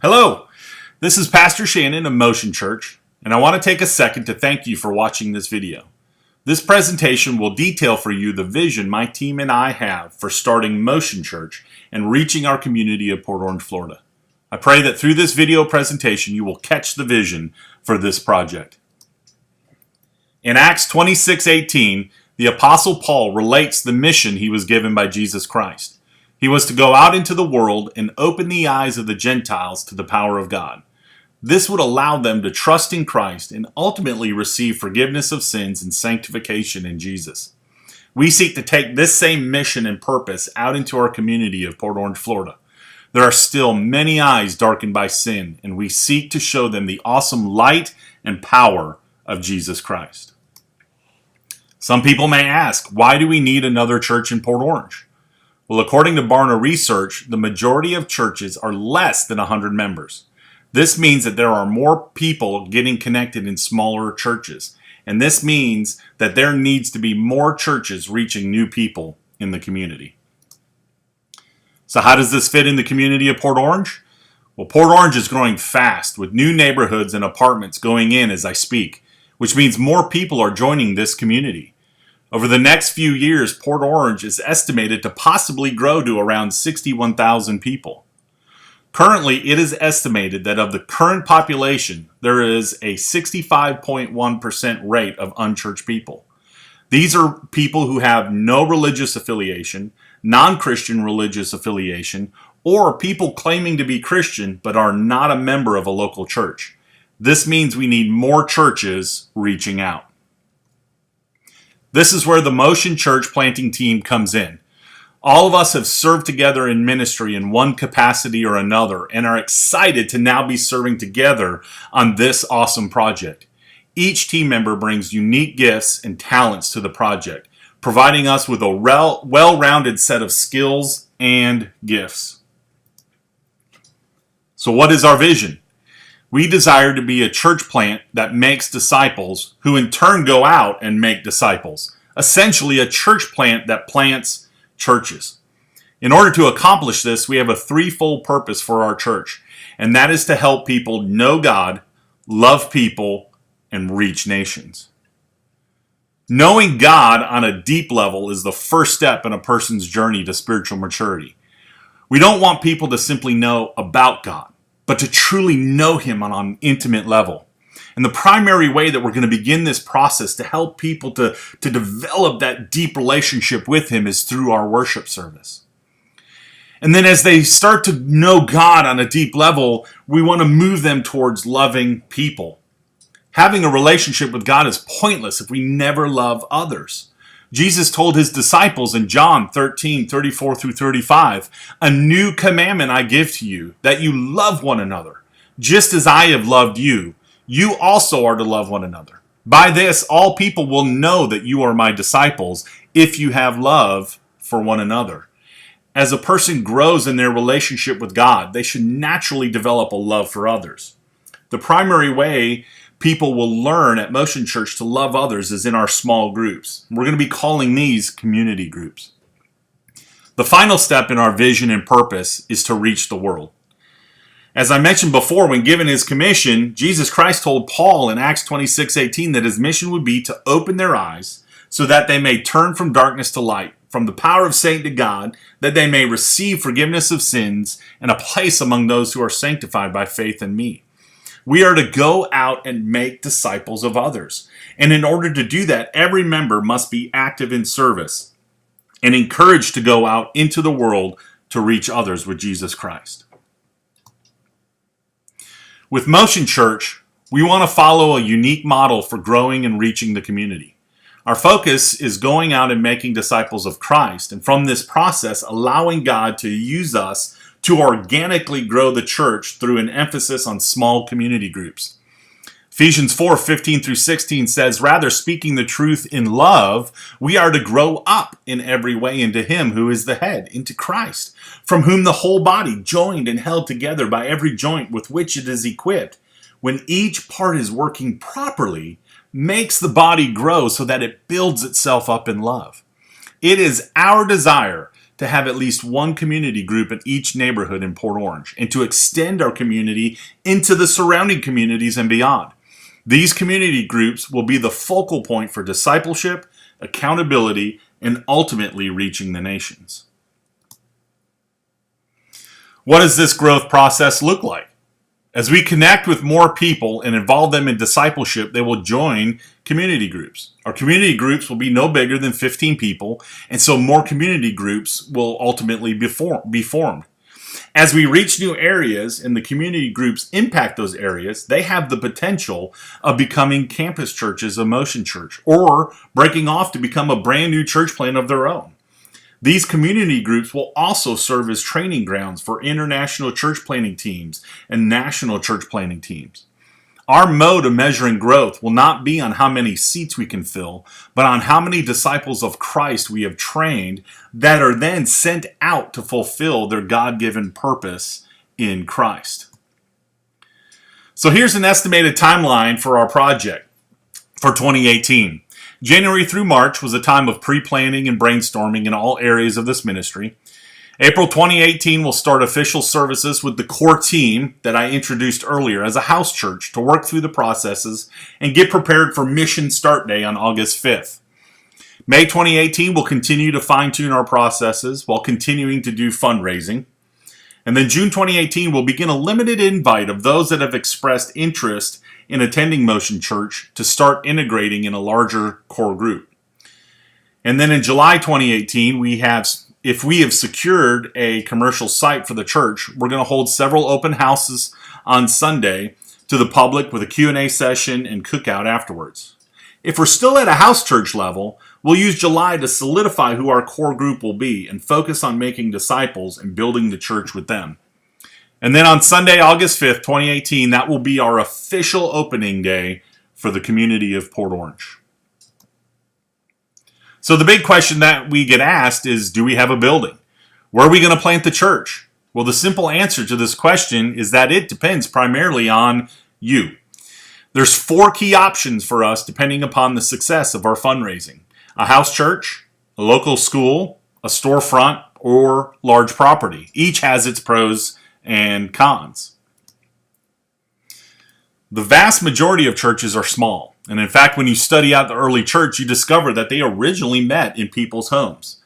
Hello, this is Pastor Shannon of Motion Church, and I want to take a second to thank you for watching this video. This presentation will detail for you the vision my team and I have for starting Motion Church and reaching our community of Port Orange, Florida. I pray that through this video presentation you will catch the vision for this project. In Acts 26:18, the Apostle Paul relates the mission he was given by Jesus Christ. He was to go out into the world and open the eyes of the Gentiles to the power of God. This would allow them to trust in Christ and ultimately receive forgiveness of sins and sanctification in Jesus. We seek to take this same mission and purpose out into our community of Port Orange, Florida. There are still many eyes darkened by sin, and we seek to show them the awesome light and power of Jesus Christ. Some people may ask, why do we need another church in Port Orange? Well, according to Barna Research, the majority of churches are less than 100 members. This means that there are more people getting connected in smaller churches, and this means that there needs to be more churches reaching new people in the community. So how does this fit in the community of Port Orange? Well, Port Orange is growing fast with new neighborhoods and apartments going in as I speak, which means more people are joining this community. Over the next few years, Port Orange is estimated to possibly grow to around 61,000 people. Currently, it is estimated that of the current population, there is a 65.1% rate of unchurched people. These are people who have no religious affiliation, non-Christian religious affiliation, or people claiming to be Christian but are not a member of a local church. This means we need more churches reaching out. This is where the Motion Church planting team comes in. All of us have served together in ministry in one capacity or another and are excited to now be serving together on this awesome project. Each team member brings unique gifts and talents to the project, providing us with a well-rounded set of skills and gifts. So what is our vision? We desire to be a church plant that makes disciples who in turn go out and make disciples. Essentially, a church plant that plants churches. In order to accomplish this, we have a threefold purpose for our church, and that is to help people know God, love people, and reach nations. Knowing God on a deep level is the first step in a person's journey to spiritual maturity. We don't want people to simply know about God, but to truly know Him on an intimate level. And the primary way that we're going to begin this process to help people to develop that deep relationship with Him is through our worship service. And then as they start to know God on a deep level, we want to move them towards loving people. Having a relationship with God is pointless if we never love others. Jesus told His disciples in John 13:34-35, "A new commandment I give to you, that you love one another. Just as I have loved you, you also are to love one another. By this, all people will know that you are my disciples, if you have love for one another." As a person grows in their relationship with God, they should naturally develop a love for others. The primary way people will learn at Motion Church to love others is in our small groups. We're going to be calling these community groups. The final step in our vision and purpose is to reach the world. As I mentioned before, when given His commission, Jesus Christ told Paul in Acts 26:18 that His mission would be to open their eyes so that they may turn from darkness to light, from the power of Satan to God, that they may receive forgiveness of sins and a place among those who are sanctified by faith in me. We are to go out and make disciples of others. And in order to do that, every member must be active in service and encouraged to go out into the world to reach others with Jesus Christ. With Motion Church, we want to follow a unique model for growing and reaching the community. Our focus is going out and making disciples of Christ, and from this process, allowing God to use us to organically grow the church through an emphasis on small community groups. Ephesians 4:15-16 says, "Rather, speaking the truth in love, we are to grow up in every way into Him who is the head, into Christ, from whom the whole body, joined and held together by every joint with which it is equipped, when each part is working properly, makes the body grow so that it builds itself up in love." It is our desire to have at least one community group in each neighborhood in Port Orange and to extend our community into the surrounding communities and beyond. These community groups will be the focal point for discipleship, accountability, and ultimately reaching the nations. What does this growth process look like? As we connect with more people and involve them in discipleship, they will join community groups. Our community groups will be no bigger than 15 people, and so more community groups will ultimately be formed. As we reach new areas and the community groups impact those areas, they have the potential of becoming campus churches of Motion Church or breaking off to become a brand new church plant of their own. These community groups will also serve as training grounds for international church planting teams and national church planting teams. Our mode of measuring growth will not be on how many seats we can fill, but on how many disciples of Christ we have trained that are then sent out to fulfill their God-given purpose in Christ. So here's an estimated timeline for our project for 2018. January through March was a time of pre-planning and brainstorming in all areas of this ministry. April 2018 will start official services with the core team that I introduced earlier as a house church to work through the processes and get prepared for mission start day on August 5th. May 2018 will continue to fine-tune our processes while continuing to do fundraising. And then June 2018 will begin a limited invite of those that have expressed interest in attending Motion Church to start integrating in a larger core group. And then in July 2018, if we have secured a commercial site for the church, we're going to hold several open houses on Sunday to the public with a Q&A session and cookout afterwards. If we're still at a house church level, we'll use July to solidify who our core group will be and focus on making disciples and building the church with them. And then on Sunday, August 5th, 2018, that will be our official opening day for the community of Port Orange. So the big question that we get asked is, do we have a building? Where are we going to plant the church? Well, the simple answer to this question is that it depends primarily on you. There's 4 key options for us depending upon the success of our fundraising: a house church, a local school, a storefront, or large property. Each has its pros and cons. The vast majority of churches are small. And in fact, when you study out the early church, you discover that they originally met in people's homes.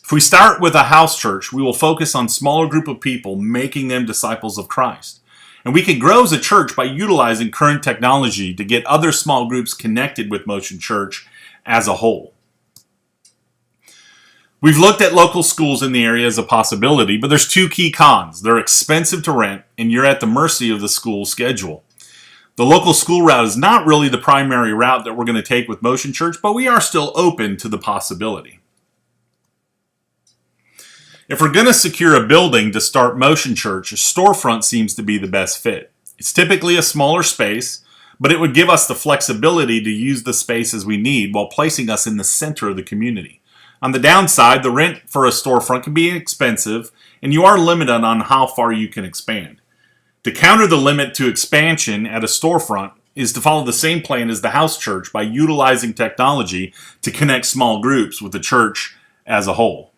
If we start with a house church, we will focus on a smaller group of people, making them disciples of Christ. And we can grow as a church by utilizing current technology to get other small groups connected with Motion Church as a whole. We've looked at local schools in the area as a possibility, but there's 2 key cons. They're expensive to rent, and you're at the mercy of the school schedule. The local school route is not really the primary route that we're going to take with Motion Church, but we are still open to the possibility. If we're going to secure a building to start Motion Church, a storefront seems to be the best fit. It's typically a smaller space, but it would give us the flexibility to use the space as we need while placing us in the center of the community. On the downside, the rent for a storefront can be expensive, and you are limited on how far you can expand. To counter the limit to expansion at a storefront is to follow the same plan as the house church by utilizing technology to connect small groups with the church as a whole.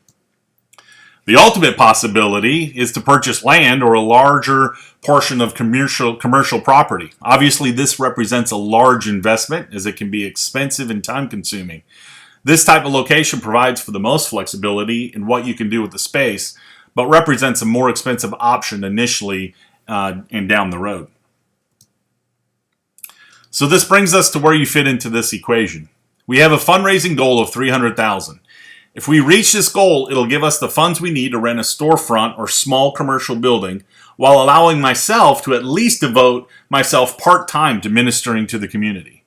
The ultimate possibility is to purchase land or a larger portion of commercial property. Obviously, this represents a large investment as it can be expensive and time-consuming. This type of location provides for the most flexibility in what you can do with the space, but represents a more expensive option initially and down the road. So this brings us to where you fit into this equation. We have a fundraising goal of $300,000. If we reach this goal, it'll give us the funds we need to rent a storefront or small commercial building, while allowing myself to at least devote myself part-time to ministering to the community.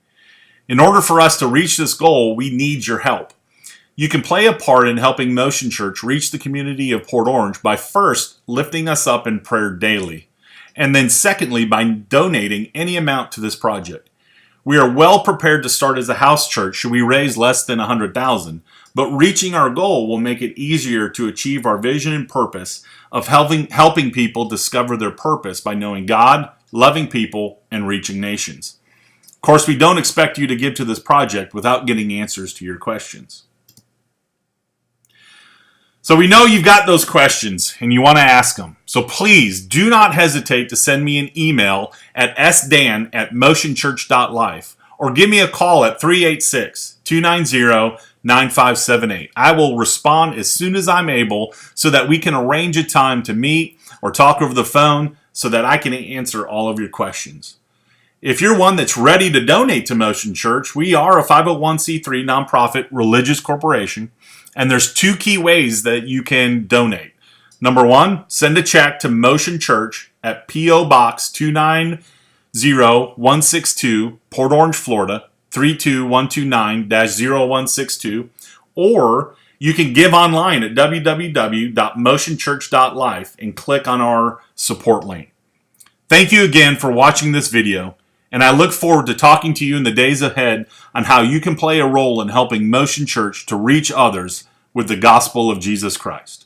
In order for us to reach this goal, we need your help. You can play a part in helping Motion Church reach the community of Port Orange by first lifting us up in prayer daily, and then secondly by donating any amount to this project. We are well prepared to start as a house church should we raise less than $100,000, but reaching our goal will make it easier to achieve our vision and purpose of helping people discover their purpose by knowing God, loving people, and reaching nations. Of course, we don't expect you to give to this project without getting answers to your questions. So we know you've got those questions and you want to ask them. So please do not hesitate to send me an email at sdan@motionchurch.life or give me a call at 386-290-9578. I will respond as soon as I'm able so that we can arrange a time to meet or talk over the phone so that I can answer all of your questions. If you're one that's ready to donate to Motion Church, we are a 501c3 nonprofit religious corporation, and there's two key ways that you can donate. Number one, send a check to Motion Church at P.O. Box 290162, Port Orange, Florida, 32129-0162, or you can give online at www.motionchurch.life and click on our support link. Thank you again for watching this video, and I look forward to talking to you in the days ahead on how you can play a role in helping Motion Church to reach others with the gospel of Jesus Christ.